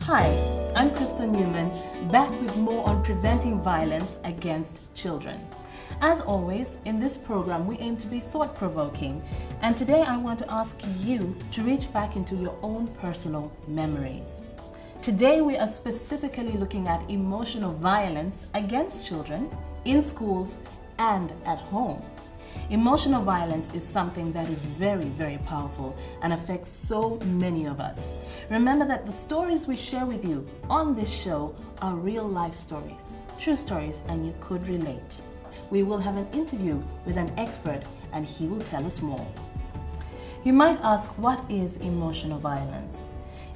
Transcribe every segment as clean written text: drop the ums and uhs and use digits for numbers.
Hi, I'm Krista Newman, back with more on preventing violence against children. As always, in this program, we aim to be thought-provoking, and today I want to ask you to reach back into your own personal memories. Today, we are specifically looking at emotional violence against children in schools and at home. Emotional violence is something that is very, very powerful and affects so many of us. Remember that the stories we share with you on this show are real life stories, true stories, and you could relate. We will have an interview with an expert and he will tell us more. You might ask, what is emotional violence?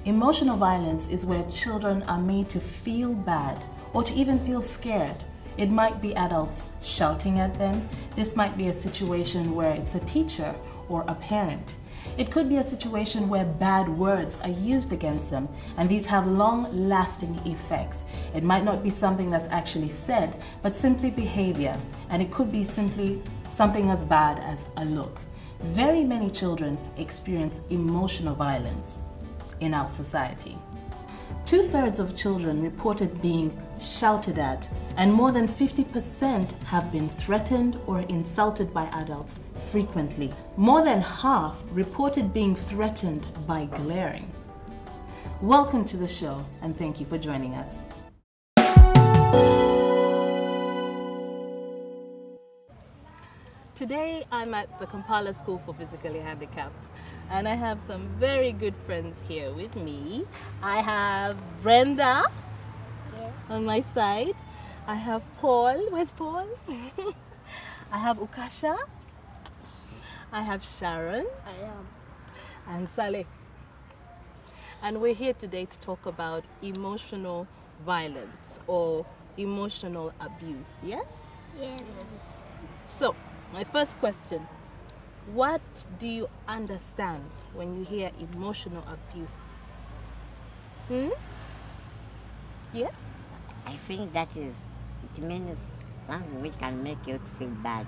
Emotional violence is where children are made to feel bad or to even feel scared. It might be adults shouting at them. This might be a situation where it's a teacher or a parent. It could be a situation where bad words are used against them, and these have long-lasting effects. It might not be something that's actually said, but simply behavior, and it could be simply something as bad as a look. Very many children experience emotional violence in our society. 2/3 of children reported being shouted at, and more than 50% have been threatened or insulted by adults frequently. More than half reported being threatened by glaring. Welcome to the show, and thank you for joining us. Today, I'm at the Kampala School for Physically Handicapped, and I have some very good friends here with me. I have Brenda on my side. I have Paul. Where's Paul? I have Ukasha. I have Sharon. And Saleh. And we're here today to talk about emotional violence or emotional abuse, yes? Yes. So, my first question, what do you understand when you hear emotional abuse? Yes? I think that is, it means something which can make you feel bad.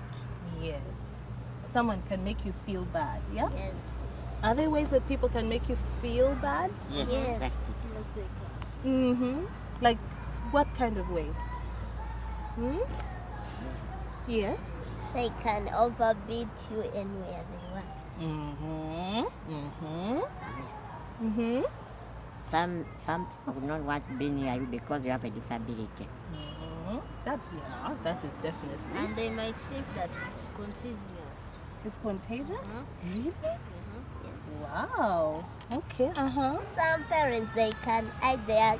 Yes. Someone can make you feel bad, yeah? Yes. Are there ways that people can make you feel bad? Yes, exactly. Yes, they can. Like, what kind of ways? Yes? They can overbeat you anywhere they want. Some people would not want to be near you because you have a disability. That is definitely. And they might think that it's contagious. It's contagious? Really? Yes. Wow. Okay. Some parents, they can hide their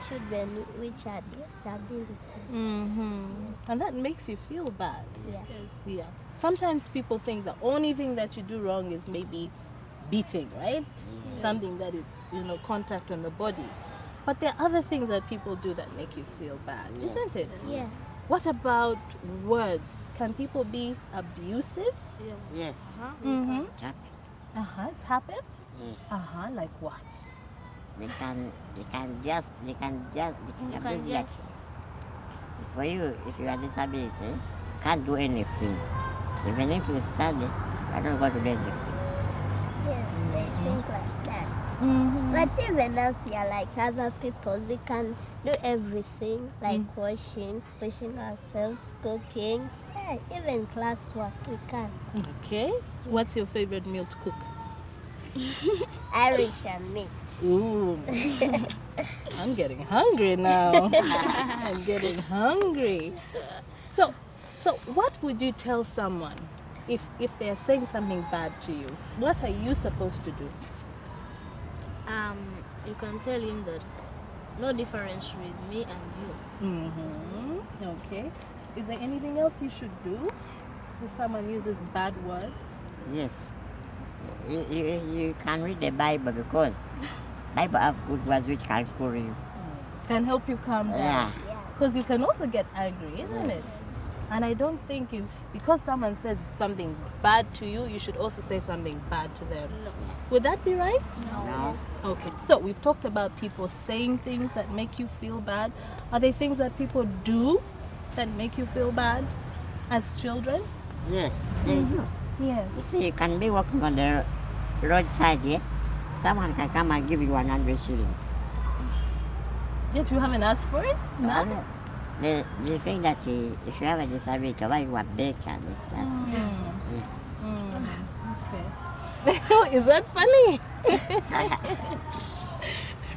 children which are disability. And that makes you feel bad. Yes. Yeah. Sometimes people think the only thing that you do wrong is maybe beating, right? Something that is, contact on the body. But there are other things that people do that make you feel bad, isn't it? Yes. What about words? Can people be abusive? Yes. It's happened? Yes. Like what? They can just abuse you. For you, if you are disability, you can't do anything. Even if you study, I don't go to do anything. Yes, they think like that. But even us, like other people, we can do everything, like washing ourselves, cooking, even classwork, we can. Okay. What's your favorite meal to cook? Irish and mix. Ooh. I'm getting hungry now. I'm getting hungry. So what would you tell someone if they're saying something bad to you? What are you supposed to do? You can tell him that no difference with me and you. Okay. Is there anything else you should do if someone uses bad words? Yes. You can read the Bible because Bible have good words which can cure you. Can help you calm down. Yeah. Because you can also get angry, isn't it? And I don't think because someone says something bad to you, you should also say something bad to them. No. Would that be right? No. Okay, so we've talked about people saying things that make you feel bad. Are there things that people do that make you feel bad as children? Yes, they do. Yes. You see, you can be walking on the roadside here. Someone can come and give you 100 shillings. Yet you haven't asked for it? No? The thing that if you have a disability, why you are better? Yes. Okay. Is that funny?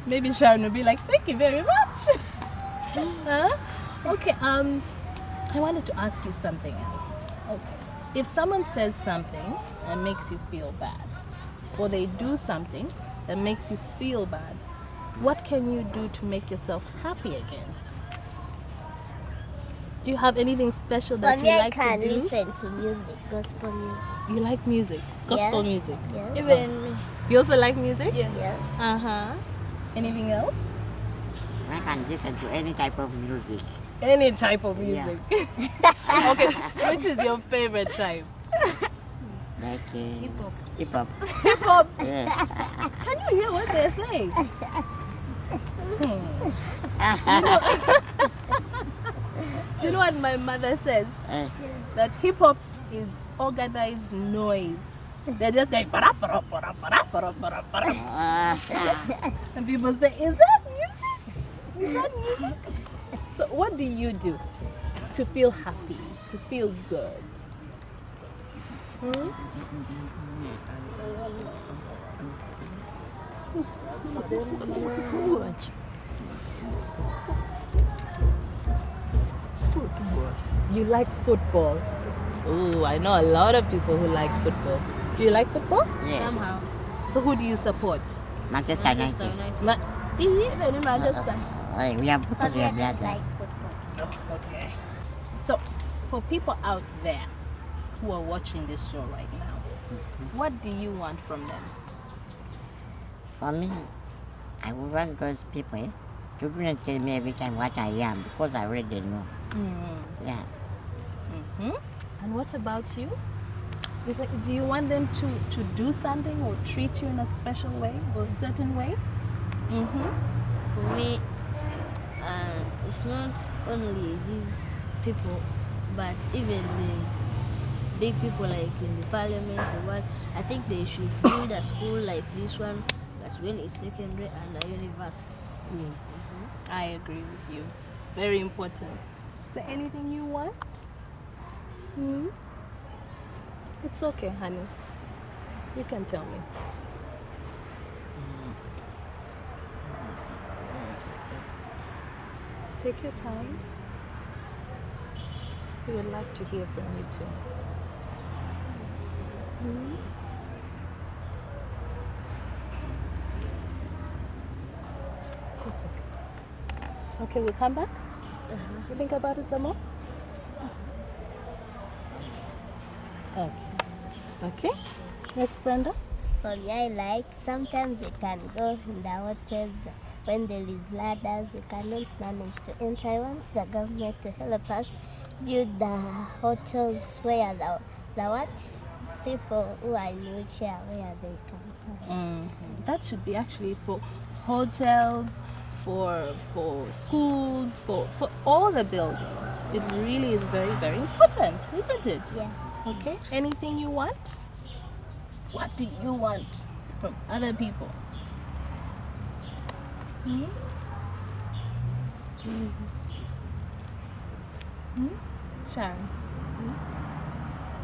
Maybe Sharon will be like, thank you very much. Huh? Okay, I wanted to ask you something else. Okay. If someone says something that makes you feel bad, or they do something that makes you feel bad, what can you do to make yourself happy again? Do you have anything special that you like to do? I can listen to music, gospel music. You like music? Gospel music? Yes. Even me. You also like music? Yeah. Yes. Uh-huh. Anything else? I can listen to any type of music. Any type of music. Okay, which is your favorite type? Like Hip hop. hip hop. Hip hop. Yeah. Can you hear what they're saying? Do you know what my mother says? That hip hop is organized noise. They're just going para, para, para, para, para, para, para. And people say, is that music? Is that music? So what do you do to feel happy, to feel good? Football. You like football? Ooh, I know a lot of people who like football. Do you like football? Yes. Somehow. So who do you support? Manchester Manchester United. United. Even in Manchester. We are because we are brothers. Like football. Okay. So, for people out there who are watching this show right now, what do you want from them? For me, I would want those people to come and tell me every time what I am because I already know. Yeah. And what about you? Do you want them to do something or treat you in a special way or a certain way? For me, it's not only these people, but even the big people like in the parliament, the world. I think they should build a school like this one, but when it's secondary and a university. I agree with you. It's very important. Is there anything you want? It's okay, honey. You can tell me. Take your time. We would like to hear from you too. It's okay. Okay, we'll come back. You think about it some more? Okay. Okay. Yes, Brenda? For me, I like sometimes you can go in the hotels when there is ladders. You cannot manage to enter. I want the government to help us build the hotels where the what? People who are in wheelchair where they can come. That should be actually for hotels, for schools, for all the buildings. It really is very, very important, isn't it? Yeah. Okay. Anything you want? What do you want from other people? Sharon,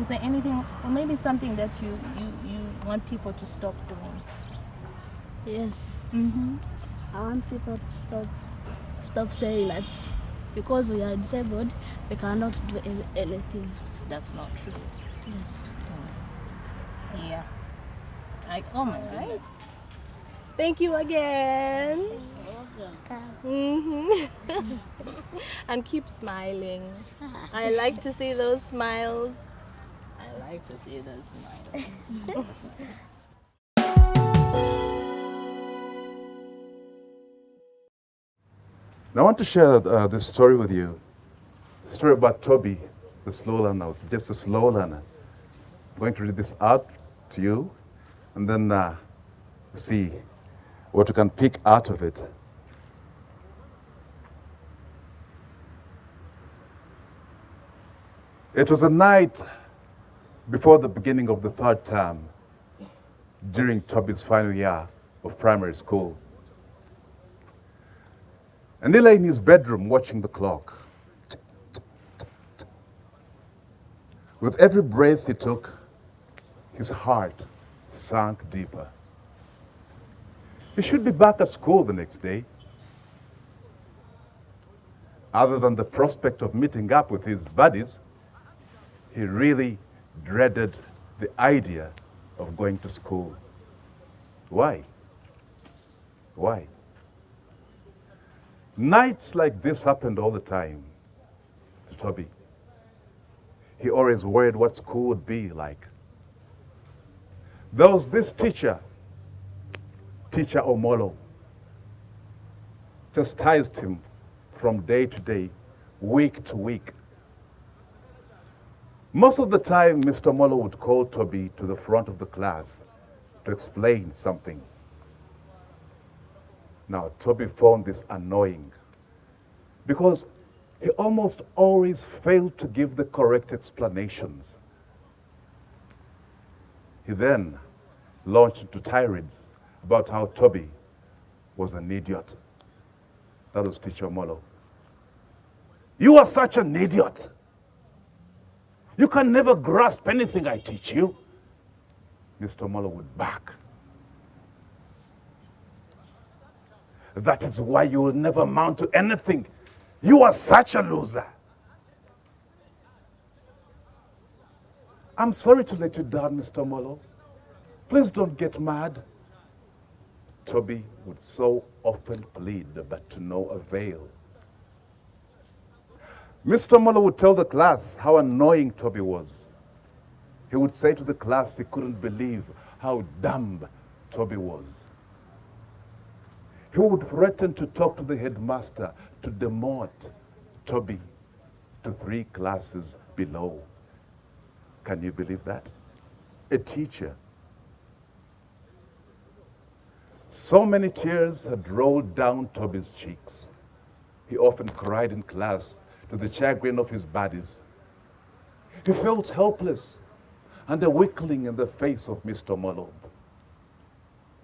is there anything, or maybe something that you want people to stop doing? Yes. I want people to stop saying that because we are disabled, we cannot do anything. That's not true. Yes. Yeah. Oh my goodness. Thank you again. And keep smiling. I like to see those smiles. I like to see those smiles. Now I want to share this story with you. A story about Tobby, the slow learner. It's just a slow learner. I'm going to read this out to you and then see what you can pick out of it. It was a night before the beginning of the third term during Tobby's final year of primary school. And he lay in his bedroom watching the clock. With every breath he took, his heart sank deeper. He should be back at school the next day. Other than the prospect of meeting up with his buddies, he really dreaded the idea of going to school. Why? Why? Nights like this happened all the time to Tobby. He always worried what school would be like. There was this teacher, Teacher Omolo, chastised him from day to day, week to week. Most of the time, Mr. Omolo would call Tobby to the front of the class to explain something. Now, Tobby found this annoying because he almost always failed to give the correct explanations. He then launched into tirades about how Tobby was an idiot. That was Teacher Omolo. You are such an idiot. You can never grasp anything I teach you. Mr. Omolo would bark. That is why you will never amount to anything. You are such a loser. I'm sorry to let you down, Mr. Omolo. Please don't get mad. Tobby would so often plead, but to no avail. Mr. Omolo would tell the class how annoying Tobby was. He would say to the class he couldn't believe how dumb Tobby was. He would threaten to talk to the headmaster to demote Tobby to 3 classes below. Can you believe that? A teacher. So many tears had rolled down Tobby's cheeks. He often cried in class to the chagrin of his buddies. He felt helpless and a weakling in the face of Mr. Omolo.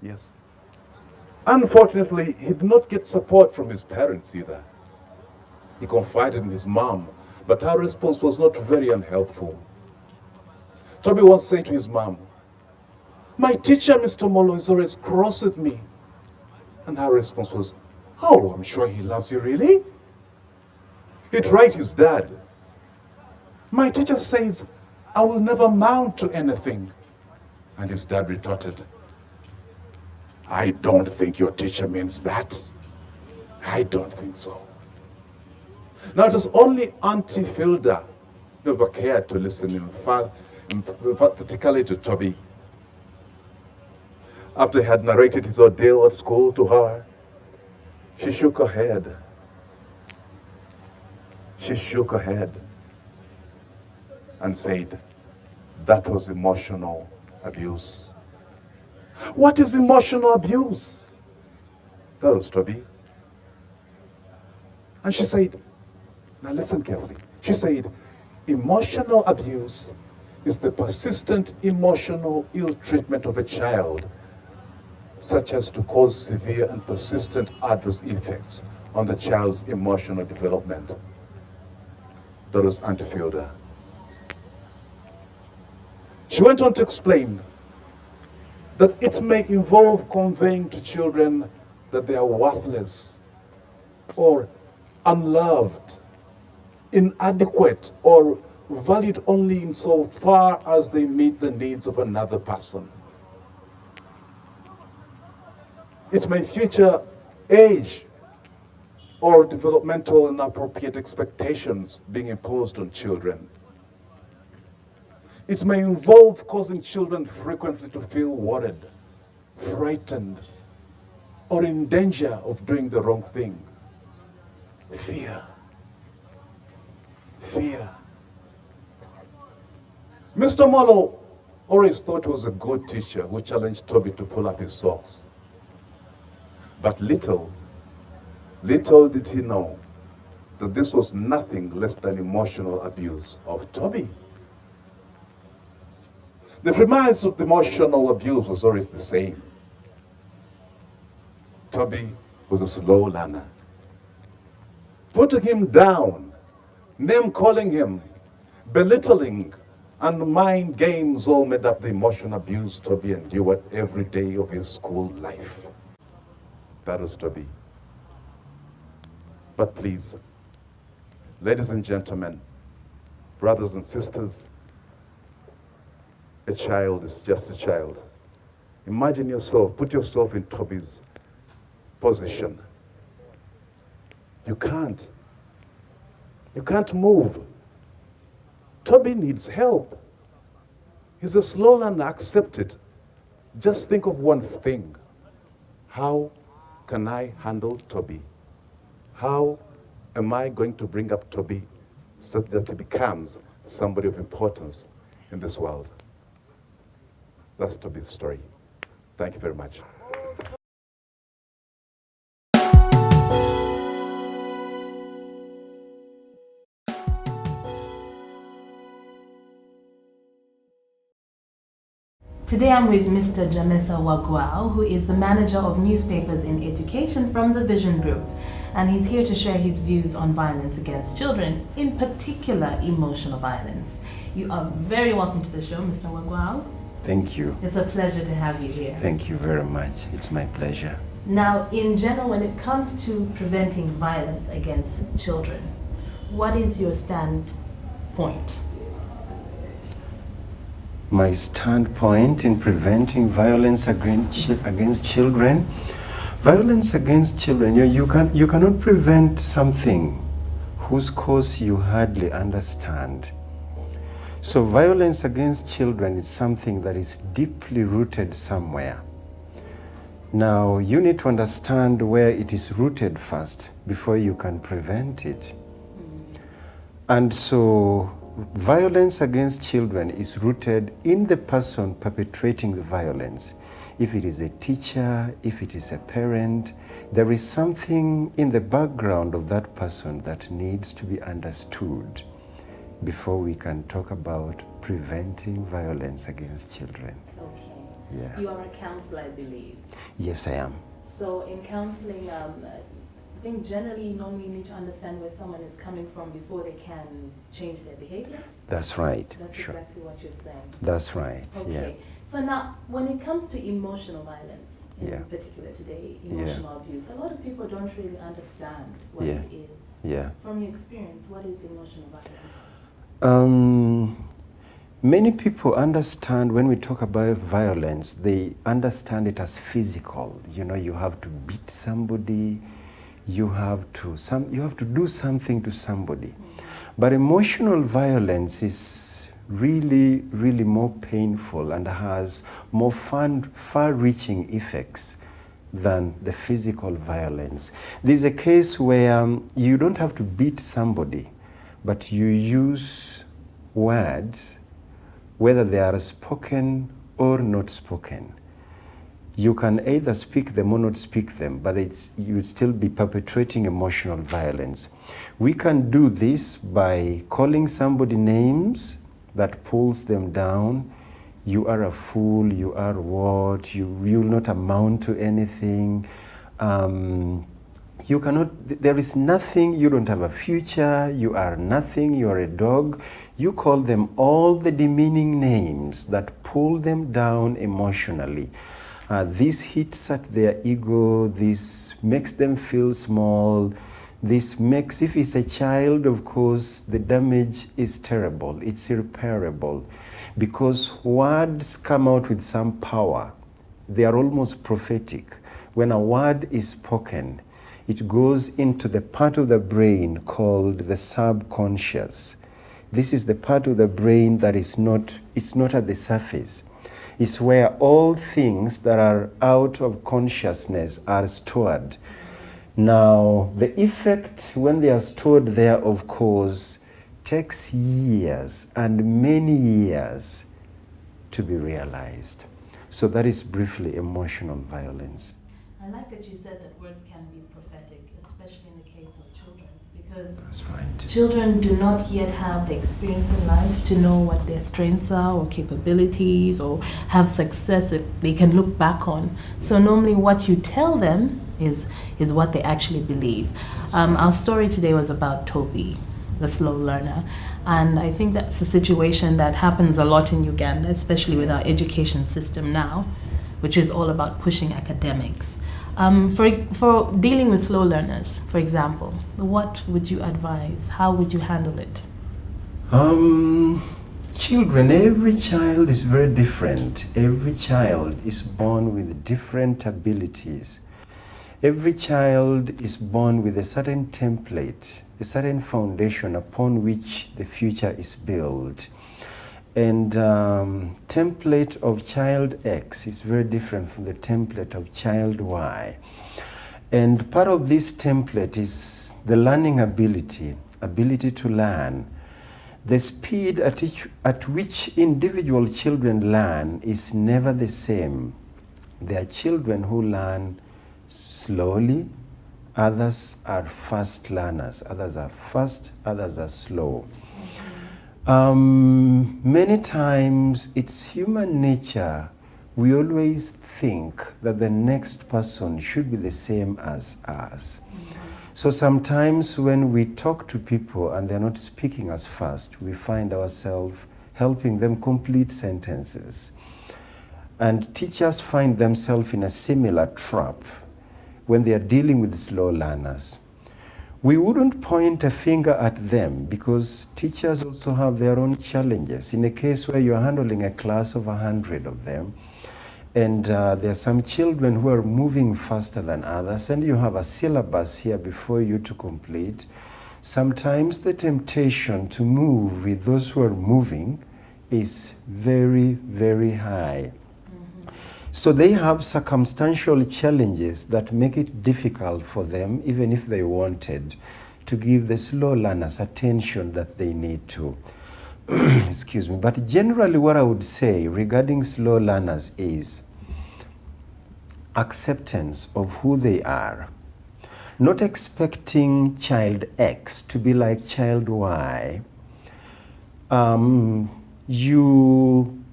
Yes. Unfortunately, he did not get support from his parents either. He confided in his mom, but her response was not very unhelpful. Tobby once said to his mom, "My teacher, Mr. Omolo, is always cross with me." And her response was, "Oh, I'm sure he loves you, really?" He tried his dad. "My teacher says I will never amount to anything." And his dad retorted, "I don't think your teacher means that. I don't think so." Now it was only Auntie Hilda who never cared to listen emphatically to Tobby. After he had narrated his ordeal at school to her, she shook her head. She shook her head and said, "That was emotional abuse." "What is emotional abuse?" That was Tobby. And she said, now listen carefully. She said, "Emotional abuse is the persistent emotional ill treatment of a child, such as to cause severe and persistent adverse effects on the child's emotional development." That was Auntie Hilda. She went on to explain that it may involve conveying to children that they are worthless or unloved, inadequate, or valued only insofar as they meet the needs of another person. It may feature age or developmental inappropriate expectations being imposed on children. It may involve causing children frequently to feel worried, frightened, or in danger of doing the wrong thing. Fear. Fear. Mr. Omolo always thought he was a good teacher who challenged Tobby to pull up his socks. But little did he know that this was nothing less than emotional abuse of Tobby. The premise of the emotional abuse was always the same. Tobby was a slow learner. putting him down, name calling him, belittling, and mind games all made up the emotional abuse Tobby endured every day of his school life. That was Tobby. But please, ladies and gentlemen, brothers and sisters, a child is just a child. Imagine yourself, put yourself in Tobby's position. You can't move. Tobby needs help. He's a slow learner, accept it. Just think of one thing. How can I handle Tobby? How am I going to bring up Tobby such that he becomes somebody of importance in this world? That's Tobby's story. Thank you very much. Today I'm with Mr. James Wagwau, who is the manager of newspapers in education from the Vision Group, and he's here to share his views on violence against children, in particular emotional violence. You are very welcome to the show, Mr. Wagwau. Thank you. It's a pleasure to have you here. Thank you very much. It's my pleasure. Now, in general, when it comes to preventing violence against children, what is your standpoint? My standpoint in preventing violence against children, violence against children, you cannot prevent something whose cause you hardly understand. So violence against children is something that is deeply rooted somewhere. Now, you need to understand where it is rooted first before you can prevent it. And so violence against children is rooted in the person perpetrating the violence. If it is a teacher, if it is a parent, there is something in the background of that person that needs to be understood before we can talk about preventing violence against children. Okay. Yeah. You are a counselor, I believe. Yes, I am. So in counseling, I think generally you normally need to understand where someone is coming from before they can change their behavior. That's right. That's sure. exactly what you're saying. That's right. Okay. Yeah. So now, when it comes to emotional violence, in Yeah. particular today, emotional abuse, a lot of people don't really understand what Yeah. it is. Yeah. From your experience, what is emotional violence? Many people understand when we talk about violence, they understand it as physical. You know, you have to beat somebody, you have to do something to somebody. But emotional violence is really, really more painful and has more far-reaching effects than the physical violence. There's a case where you don't have to beat somebody, but you use words, whether they are spoken or not spoken. You can either speak them or not speak them, but you would still be perpetrating emotional violence. We can do this by calling somebody names that pulls them down. You are a fool, you are what, you will not amount to anything. You cannot, there is nothing, you don't have a future, you are nothing, you are a dog. You call them all the demeaning names that pull them down emotionally. This hits at their ego, this makes them feel small. This makes, if it's a child, of course, the damage is terrible, it's irreparable. Because words come out with some power. They are almost prophetic. When a word is spoken, it goes into the part of the brain called the subconscious. This is the part of the brain that it's not at the surface. It's where all things that are out of consciousness are stored. Now, the effect when they are stored there, of course, takes years and many years to be realized. So that is briefly emotional violence. I like that you said that words can be prophetic, especially in the case of children, because That's right. children do not yet have the experience in life to know what their strengths are or capabilities or have success that they can look back on. So normally what you tell them is what they actually believe. Our story today was about Tobby, the slow learner. And I think that's a situation that happens a lot in Uganda, especially with our education system now, which is all about pushing academics. For dealing with slow learners, for example, what would you advise? How would you handle it? Children, every child is very different. Every child is born with different abilities. Every child is born with a certain template, a certain foundation upon which the future is built. And template of child X is very different from the template of child Y. And part of this template is the learning ability to learn. The speed at which individual children learn is never the same. There are children who learn slowly, others are fast learners, others are fast, others are slow. Many times it's human nature, we always think that the next person should be the same as us. So sometimes when we talk to people and they're not speaking as fast, we find ourselves helping them complete sentences. And teachers find themselves in a similar trap when they are dealing with slow learners. We wouldn't point a finger at them because teachers also have their own challenges. In a case where you're handling a class of 100 of them, and there are some children who are moving faster than others, and you have a syllabus here before you to complete, sometimes the temptation to move with those who are moving is very, very high. So they have circumstantial challenges that make it difficult for them, even if they wanted, to give the slow learners attention that they need to. Excuse me. But generally what I would say regarding slow learners is acceptance of who they are. Not expecting child X to be like child Y. You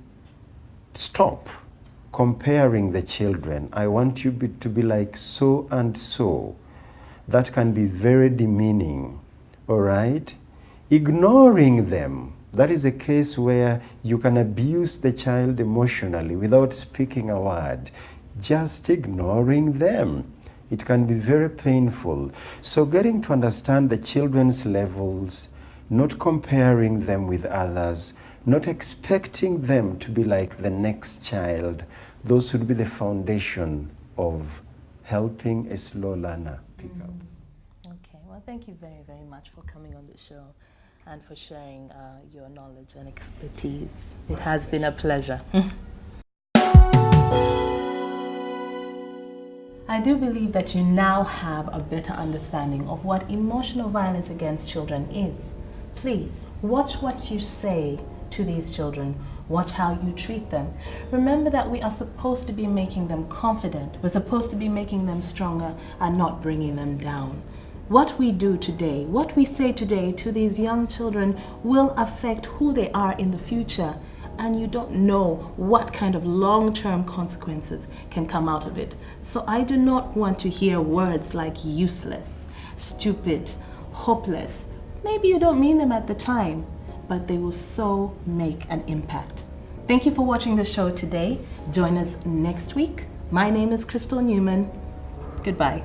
stop comparing the children. I want you to be like so and so. That can be very demeaning, all right? Ignoring them. That is a case where you can abuse the child emotionally without speaking a word. Just ignoring them. It can be very painful. So getting to understand the children's levels, not comparing them with others, not expecting them to be like the next child, those would be the foundation of helping a slow learner pick up. Okay, well, thank you very, very much for coming on the show and for sharing your knowledge and expertise. It has been a pleasure. I do believe that you now have a better understanding of what emotional violence against children is. Please, watch what you say to these children. Watch how you treat them. Remember that we are supposed to be making them confident. We're supposed to be making them stronger and not bringing them down. What we do today, what we say today to these young children will affect who they are in the future. And you don't know what kind of long-term consequences can come out of it. So I do not want to hear words like useless, stupid, hopeless. Maybe you don't mean them at the time, but they will so make an impact. Thank you for watching the show today. Join us next week. My name is Crystal Newman. Goodbye.